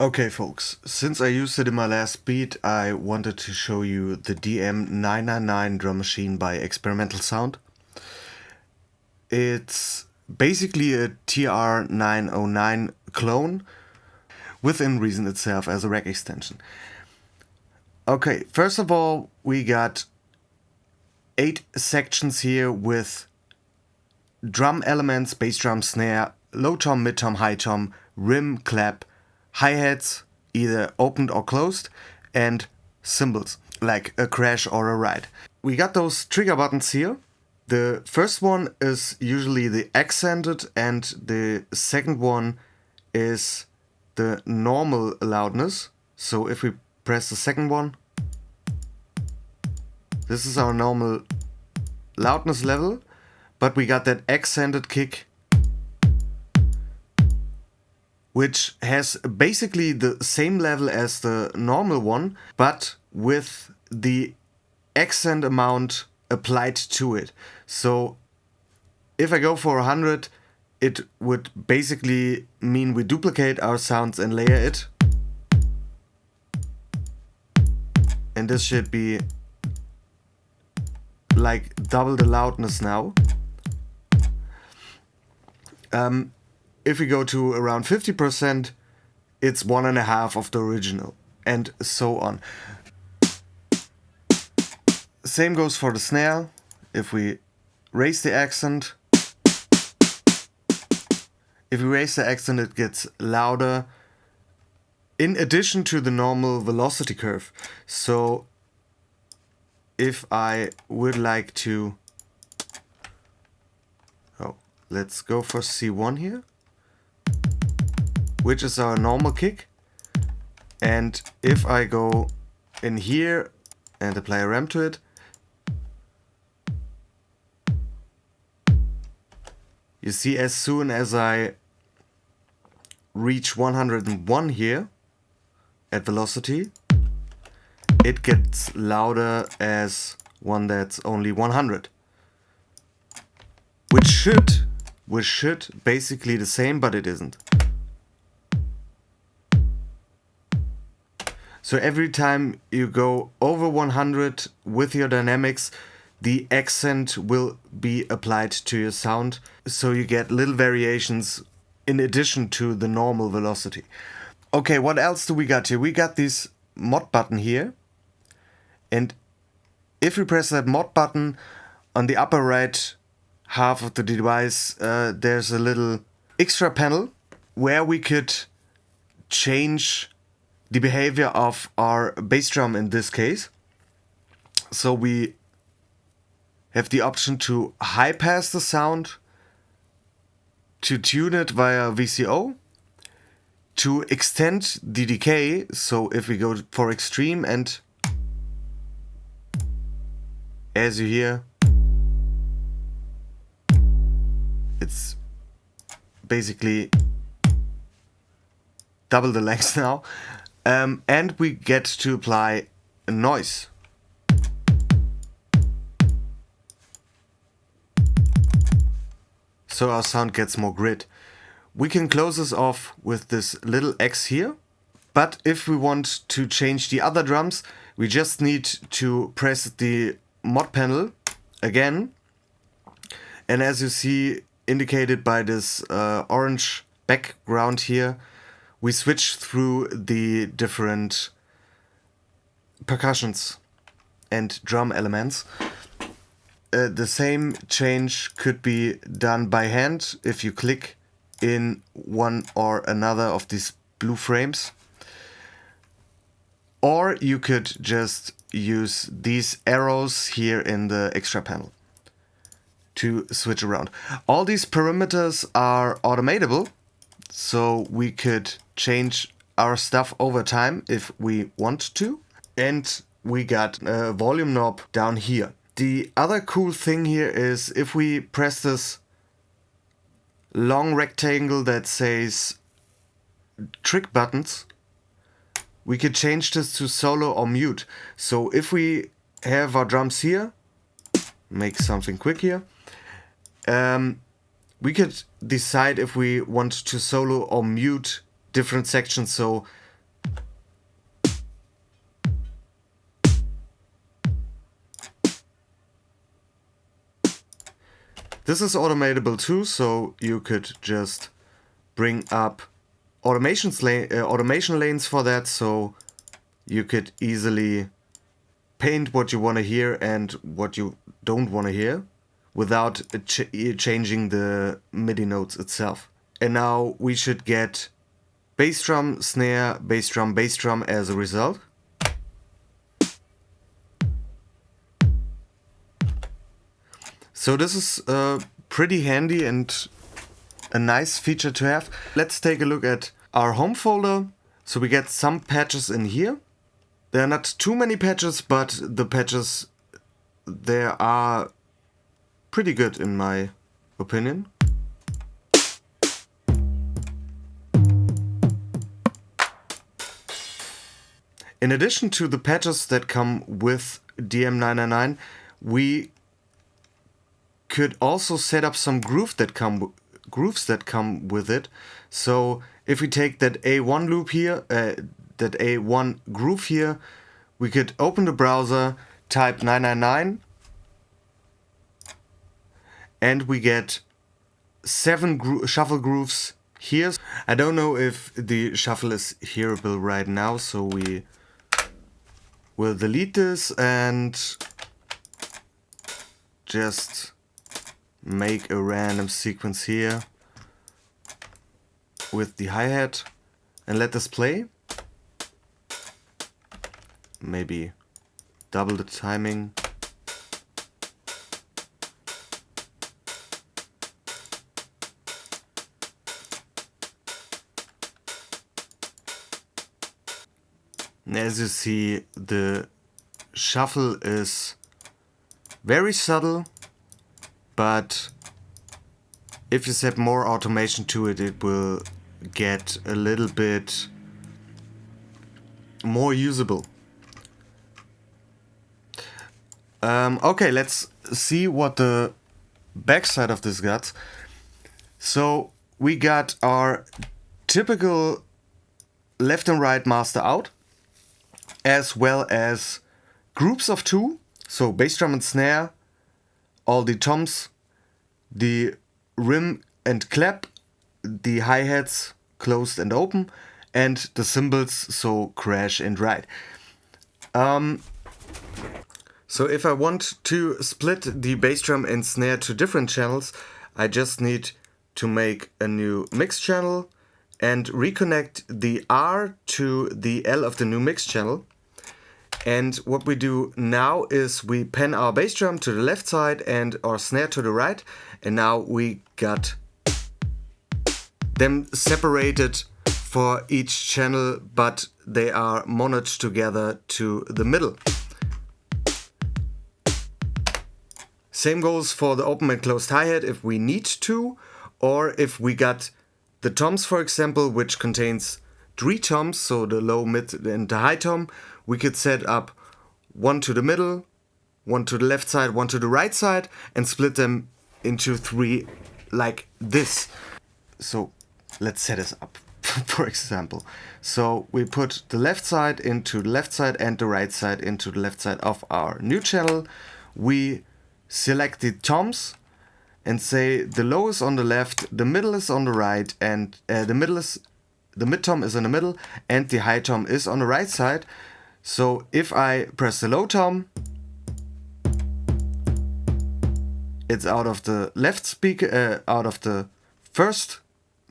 Okay folks, since I used it in my last beat, I wanted to show you the DM-999 drum machine by Ekssperimental Sound. It's basically a TR-909 clone within Reason itself as a rack extension. Okay, first of all, we got 8 sections here with drum elements, bass drum, snare, low tom, mid tom, high tom, rim, clap, hi-hats, either opened or closed, and cymbals, like a crash or a ride. We got those trigger buttons here. The first one is usually the accented, and the second one is the normal loudness. So if we press the second one, this is our normal loudness level, but we got that accented kick, which has basically the same level as the normal one, but with the accent amount applied to it. So if I go for 100, it would basically mean we duplicate our sounds and layer it. And this should be like double the loudness now. If we go to around 50%, it's 1.5 of the original, and so on. Same goes for the snare. If we raise the accent, it gets louder in addition to the normal velocity curve. So if I would like to, let's go for C1 here, which is our normal kick. And if I go in here and apply a ramp to it, you see as soon as I reach 101 here at velocity, it gets louder as one that's only 100. Which should basically the same, but it isn't. So every time you go over 100 with your dynamics, the accent will be applied to your sound, so you get little variations in addition to the normal velocity. Okay, what else do we got here? We got this mod button here, and if we press that mod button on the upper right half of the device, there's a little extra panel where we could change the behavior of our bass drum in this case. So we have the option to high pass the sound, to tune it via VCO, to extend the decay. So if we go for extreme, and as you hear, it's basically double the length now. And we get to apply a noise. So our sound gets more grit. We can close this off with this little X here. But if we want to change the other drums, we just need to press the mod panel again. And as you see, indicated by this orange background here, we switch through the different percussions and drum elements. The same change could be done by hand if you click in one or another of these blue frames. Or you could just use these arrows here in the extra panel to switch around. All these parameters are automatable, so we could change our stuff over time if we want to. And we got a volume knob down here. The other cool thing here is if we press this long rectangle that says trick buttons, we could change this to solo or mute. So if we have our drums here, make something quick here, we could decide if we want to solo or mute different sections. So This is automatable too, so you could just bring up automation lanes for that, so you could easily paint what you want to hear and what you don't want to hear without changing the MIDI notes itself. And now we should get bass drum, snare, bass drum as a result. So this is pretty handy and a nice feature to have. Let's take a look at our home folder. So we get some patches in here. There are not too many patches, but the patches there are pretty good in my opinion. In addition to the patches that come with DM-999, we could also set up some grooves that come with it. So if we take that A1 loop here, that A1 groove here, we could open the browser, type 999, and we get 7 shuffle grooves here. I don't know if the shuffle is hearable right now, so we will delete this and just make a random sequence here with the hi-hat and let this play. Maybe double the timing. And as you see, the shuffle is very subtle, but if you set more automation to it, it will get a little bit more usable. Okay, let's see what the backside of this got. So we got our typical left and right master out, as well as groups of 2, so bass drum and snare, all the toms, the rim and clap, the hi-hats closed and open, and the cymbals, so crash and ride. So if I want to split the bass drum and snare to different channels, I just need to make a new mix channel and reconnect the R to the L of the new mix channel. And what we do now is we pan our bass drum to the left side and our snare to the right, and now we got them separated for each channel, but they are monoed together to the middle. Same goes for the open and closed hi-hat if we need to, or if we got the toms, for example, which contains 3 toms, so the low, mid and the high tom, we could set up 1 to the middle, 1 to the left side, 1 to the right side, and split them into 3 like this. So let's set this up, for example. So we put the left side into the left side and the right side into the left side of our new channel. We select the toms and say the low is on the left, the middle is on the right, and the mid tom is in the middle, and the high tom is on the right side. So if I press the low tom, it's out of the left speaker, out of the first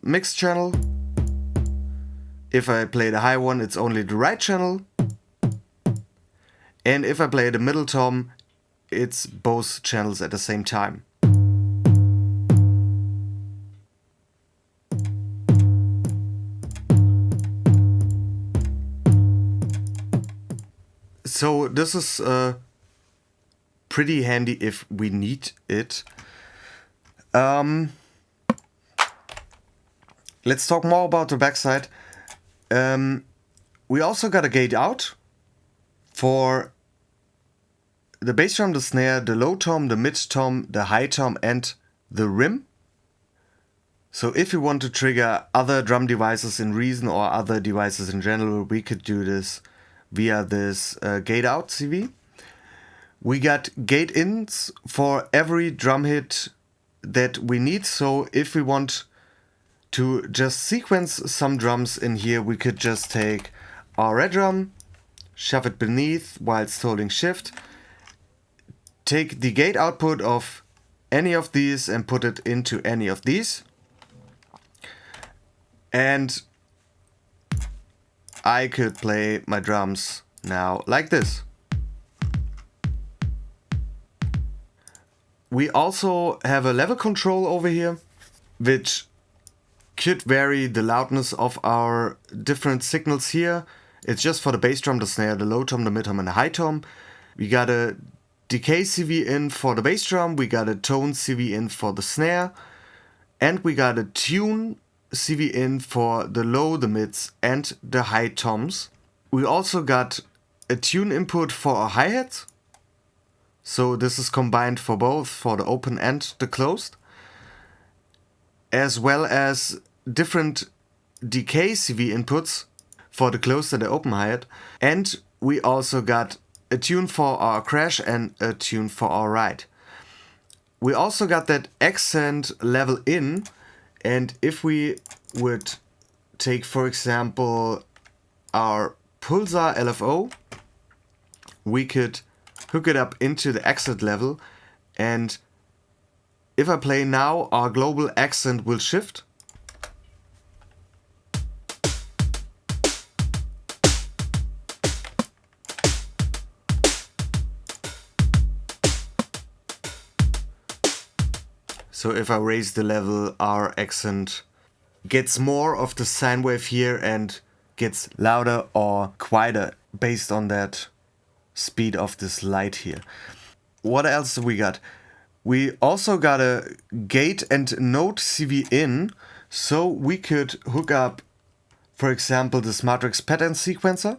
mix channel. If I play the high one, it's only the right channel. And if I play the middle tom, it's both channels at the same time. So this is pretty handy if we need it. Let's talk more about the backside. We also got a gate out for the bass drum, the snare, the low tom, the mid tom, the high tom, and the rim. So if you want to trigger other drum devices in Reason or other devices in general, we could do this via this gate out CV. We got gate ins for every drum hit that we need. So if we want to just sequence some drums in here, we could just take our red drum, shove it beneath whilst holding shift, take the gate output of any of these and put it into any of these. And I could play my drums now like this. We also have a level control over here, which could vary the loudness of our different signals here. It's just for the bass drum, the snare, the low tom, the mid tom, and the high tom. We got a decay CV in for the bass drum, we got a tone CV in for the snare, and we got a tune CV in for the low, the mids, and the high toms. We also got a tune input for our hi-hat. So this is combined for both, for the open and the closed. As well as different decay CV inputs for the closed and the open hi-hat. And we also got a tune for our crash and a tune for our ride. We also got that accent level in, and if we would take, for example, our pulsar LFO, we could hook it up into the accent level, and if I play now, our global accent will shift. So if I raise the level, our accent gets more of the sine wave here and gets louder or quieter based on that speed of this light here. What else do we got? We also got a gate and node CV in, so we could hook up, for example, this matrix pattern sequencer.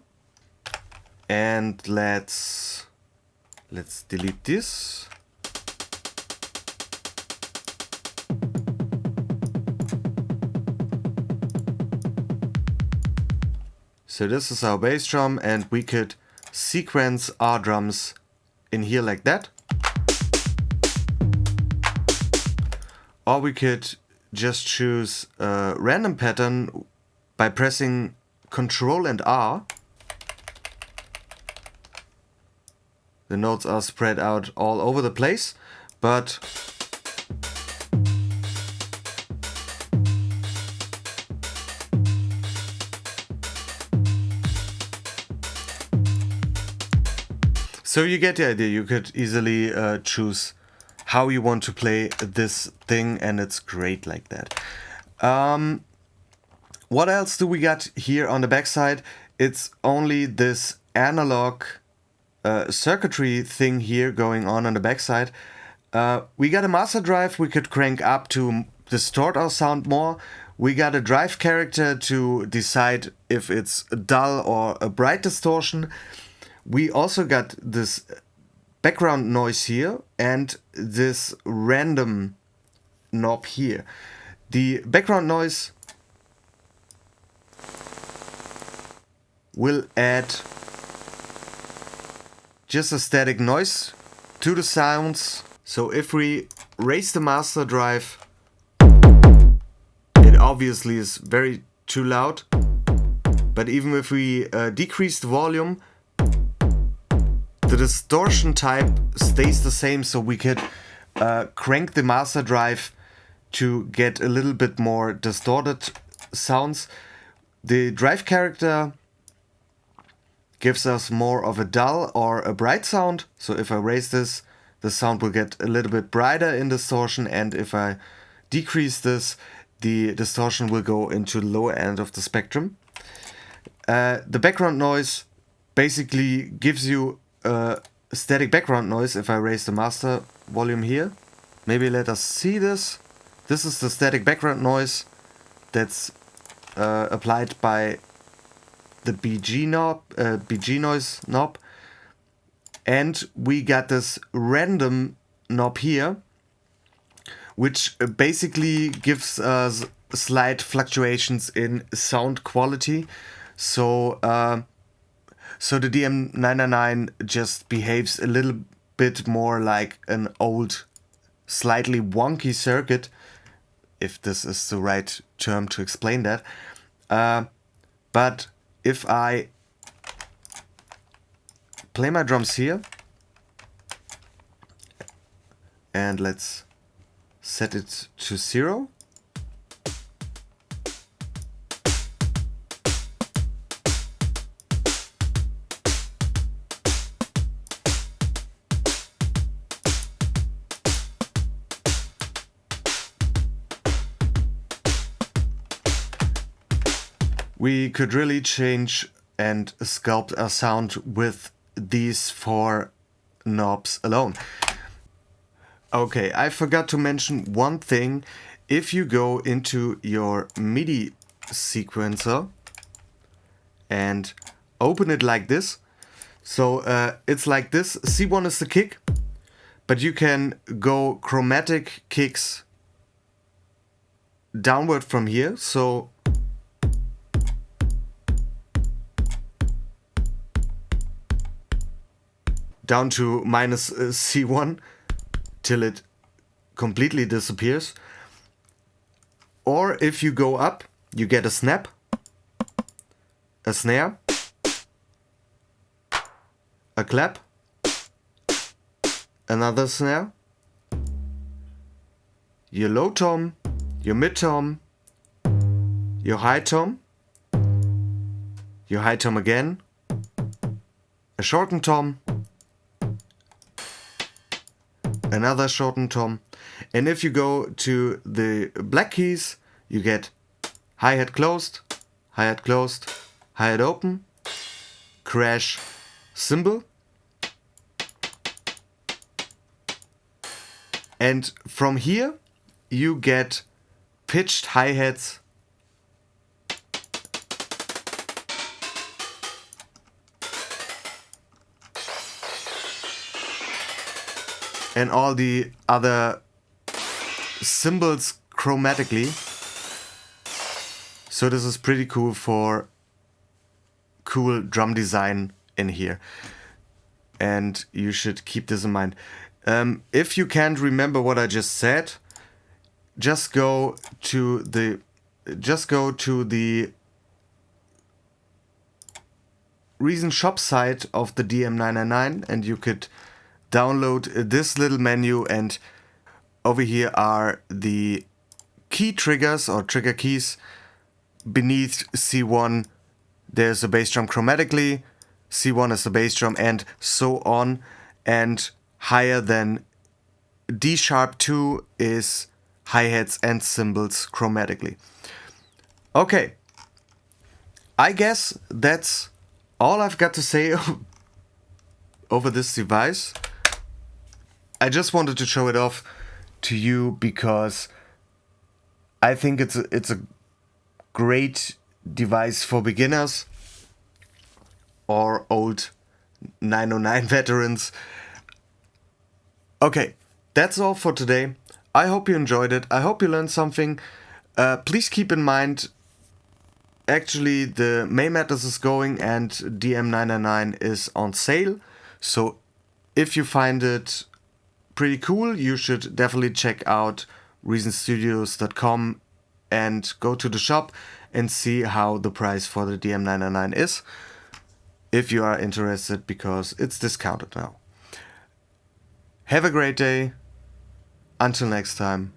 And let's delete this. So this is our bass drum, and we could sequence our drums in here like that. Or we could just choose a random pattern by pressing Ctrl and R. The notes are spread out all over the place, but so you get the idea. You could easily choose how you want to play this thing, and it's great like that. What else do we got here on the backside? It's only this analog circuitry thing here going on the backside. We got a master drive we could crank up to distort our sound more. We got a drive character to decide if it's a dull or a bright distortion. We also got this background noise here and this random knob here. The background noise will add just a static noise to the sounds. So if we raise the master drive, it obviously is very too loud. But even if we decrease the volume, the distortion type stays the same, so we could crank the master drive to get a little bit more distorted sounds. The drive character gives us more of a dull or a bright sound, so if I raise this, the sound will get a little bit brighter in distortion, and if I decrease this, the distortion will go into the lower end of the spectrum. The background noise basically gives you a static background noise. If I raise the master volume here, maybe let us see this. This is the static background noise that's applied by the BG knob, BG noise knob, and we got this random knob here, which basically gives us slight fluctuations in sound quality. So so the DM-999 just behaves a little bit more like an old slightly wonky circuit, if this is the right term to explain that. But if I play my drums here, and let's set it to 0. We could really change and sculpt our sound with these 4 knobs alone. Okay, I forgot to mention one thing. If you go into your MIDI sequencer and open it like this, so it's like this. C1 is the kick, but you can go chromatic kicks downward from here. So down to minus C1 till it completely disappears. Or if you go up, you get a snap, a snare, a clap, another snare, your low tom, your mid tom, your high tom again, a shortened tom, another shortened tom, and if you go to the black keys, you get hi-hat closed, hi-hat open, crash cymbal, and from here you get pitched hi-hats and all the other cymbals chromatically. So this is pretty cool for cool drum design in here, and you should keep this in mind. If you can't remember what I just said, just go to the Reason shop site of the DM-999 and you could download this little menu, and over here are the key triggers or trigger keys. Beneath C1 there's a bass drum chromatically, C1 is the bass drum, and so on, and higher than D#2 is hi-hats and cymbals chromatically. Okay, I guess that's all I've got to say over this device. I just wanted to show it off to you because I think it's a great device for beginners or old 909 veterans. Okay, that's all for today. I hope you enjoyed it. I hope you learned something. Please keep in mind, actually the May Madness is going and DM-999 is on sale. So if you find it pretty cool, you should definitely check out reasonstudios.com and go to the shop and see how the price for the DM-999 is, if you are interested, because it's discounted now. Have a great day. Until next time.